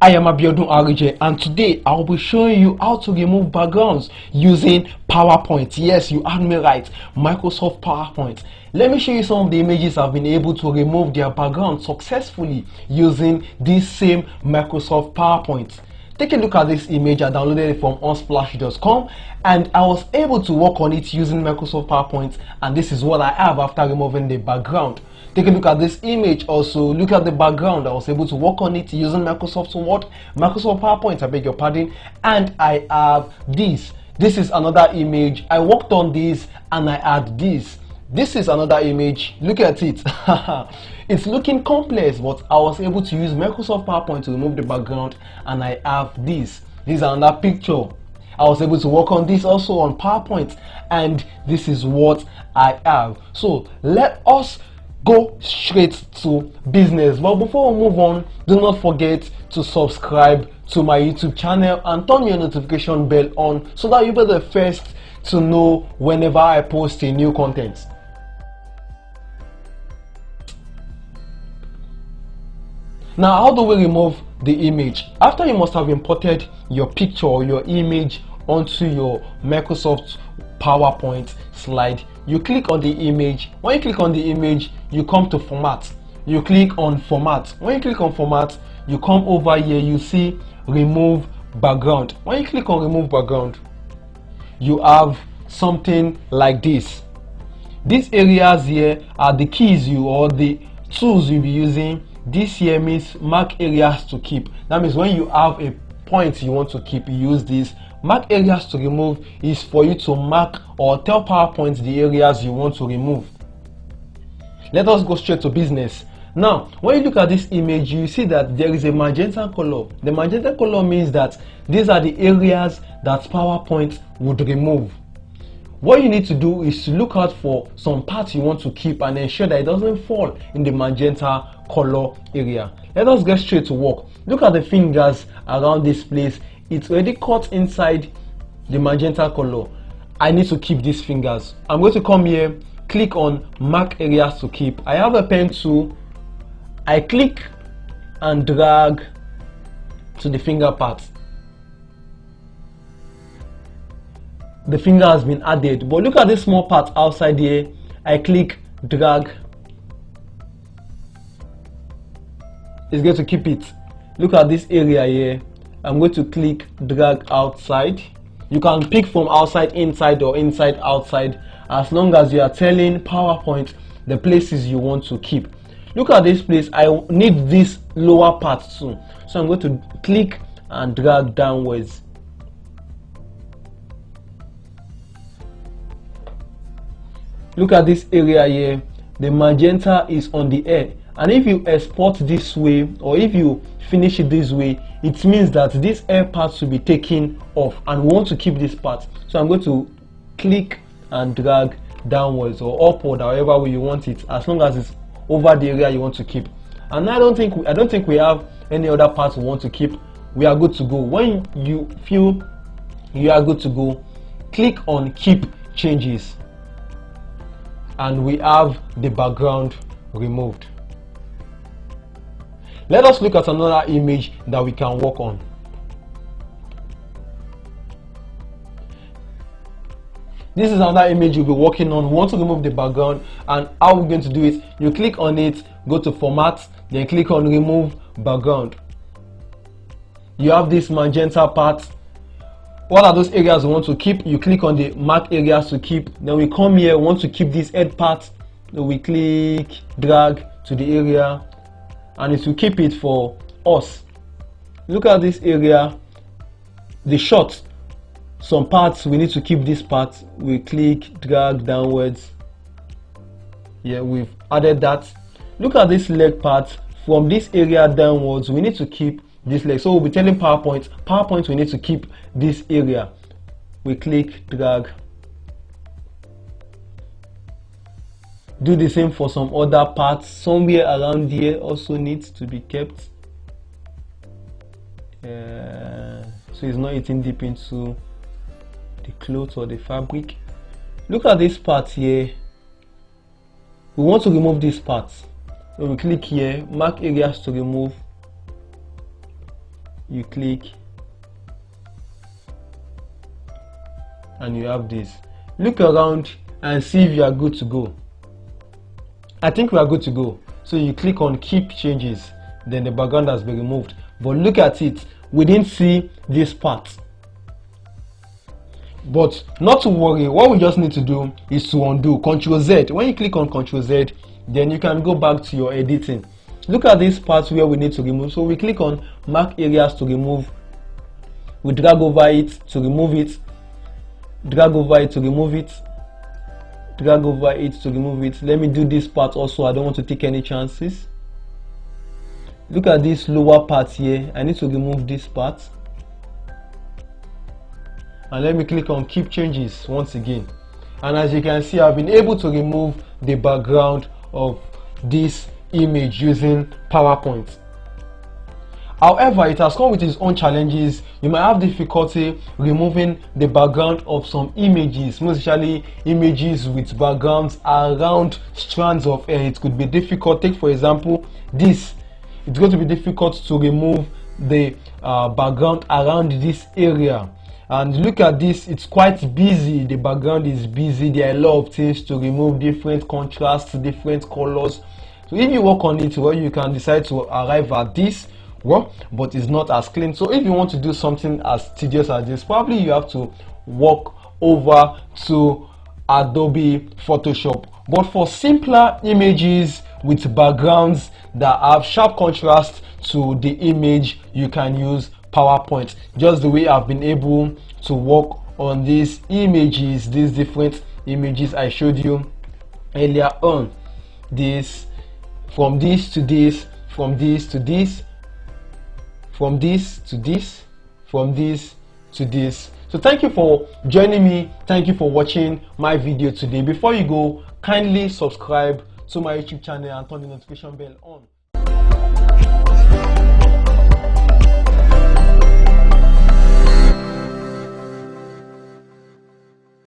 I am Abiodun Arije, and today I will be showing you how to remove backgrounds using PowerPoint. Yes, you heard me right, Microsoft PowerPoint. Let me show you some of the images I've been able to remove their background successfully using this same Microsoft PowerPoint. Take a look at this image. I downloaded it from unsplash.com and I was able to work on it using Microsoft PowerPoint, and this is what I have after removing the background. Take a look at this image also. Look at the background. I was able to work on it using Microsoft Word, Microsoft PowerPoint, I beg your pardon, and I have this. This is another image. I worked on this and I add this. This is another image. Look at it. It's looking complex, but I was able to use Microsoft PowerPoint to remove the background, and I have this. This is another picture. I was able to work on this also on PowerPoint, and this is what I have. So let us go straight to business. But before we move on, do not forget to subscribe to my YouTube channel and turn your notification bell on so that you'll be the first to know whenever I post a new content. Now, how do we remove the image? After you must have imported your picture or your image onto your Microsoft PowerPoint slide, you click on the image. When you click on the image, you come to format. You click on format. When you click on format, you come over here, you see remove background. When you click on remove background, you have something like this. These areas here are the keys or the tools you'll be using. This here means mark areas to keep. That means when you have a point you want to keep, you use this. Mark areas to remove is for you to mark or tell PowerPoint the areas you want to remove. Let us go straight to business. Now, when you look at this image, you see that there is a magenta color. The magenta color means that these are the areas that PowerPoint would remove. What you need to do is to look out for some parts you want to keep and ensure that it doesn't fall in the magenta color area. Let us get straight to work. Look at the fingers around this place. It's already cut inside the magenta color. I need to keep these fingers. I'm going to come here, click on mark areas to keep. I have a pen tool. I click and drag to the finger part. The finger has been added, but look at this small part outside here. I click, drag. It's going to keep it. Look at this area here. I'm going to click, drag outside. You can pick from outside inside or inside outside, as long as you are telling PowerPoint the places you want to keep. Look at this place. I need this lower part too, so I'm going to click and drag downwards. Look at this area here. The magenta is on the air, and if you export this way or if you finish it this way, it means that this air part should be taken off, and we want to keep this part. So I'm going to click and drag downwards or upward, however way you want it, as long as it's over the area you want to keep. And I don't think we have any other parts we want to keep. We are good to go. When you feel you are good to go, click on keep changes, and we have the background removed. Let us look at another image that we can work on. This is another image you'll be working on. We want to remove the background, and how we're going to do it, you click on it, go to format, then click on remove background. You have this magenta part. What are those areas we want to keep? You click on the mark areas to keep. Then we come here, we want to keep this head part. Then we click, drag to the area, and it will keep it for us. Look at this area, the shot. Some parts we need to keep this part. We click, drag downwards. Yeah, we've added that. Look at this leg part. From this area downwards, we need to keep this leg. So we'll be telling PowerPoint we need to keep this area. We click, drag. Do the same for some other parts. Somewhere around here also needs to be kept, so it's not eating deep into the cloth or the fabric. Look at this part here. We want to remove this part. So we click here, mark areas to remove. you click, and you have this. Look around and see if you are good to go. I think we are good to go. So you click on keep changes, then the background has been removed. But look at it, we didn't see this part. But not to worry, what we just need to do is to undo. Ctrl Z. When you click on Ctrl Z, then you can go back to your editing. Look at this part where we need to remove. So we click on mark areas to remove. We drag over it to remove it. Drag over it to remove it. Drag over it to remove it. Let me do this part also. I don't want to take any chances. Look at this lower part here. I need to remove this part. And let me click on keep changes once again. And as you can see, I've been able to remove the background of this image using PowerPoint. However, it has come with its own challenges. You might have difficulty removing the background of some images, most especially images with backgrounds around strands of hair. It could be difficult. Take for example this. It's going to be difficult to remove the background around this area. And look at this, it's quite busy. The background is busy. There are a lot of things to remove, different contrasts, different colors. So if you work on it well, you can decide to arrive at this well, but it's not as clean. So if you want to do something as tedious as this, probably you have to walk over to Adobe Photoshop. But for simpler images with backgrounds that have sharp contrast to the image, you can use PowerPoint, just the way I've been able to work on these images, these different images I showed you earlier on. This, from this to this, from this to this, from this to this, from this to this. So thank you for joining me. Thank you for watching my video today. Before you go, kindly subscribe to my YouTube channel and turn the notification bell on.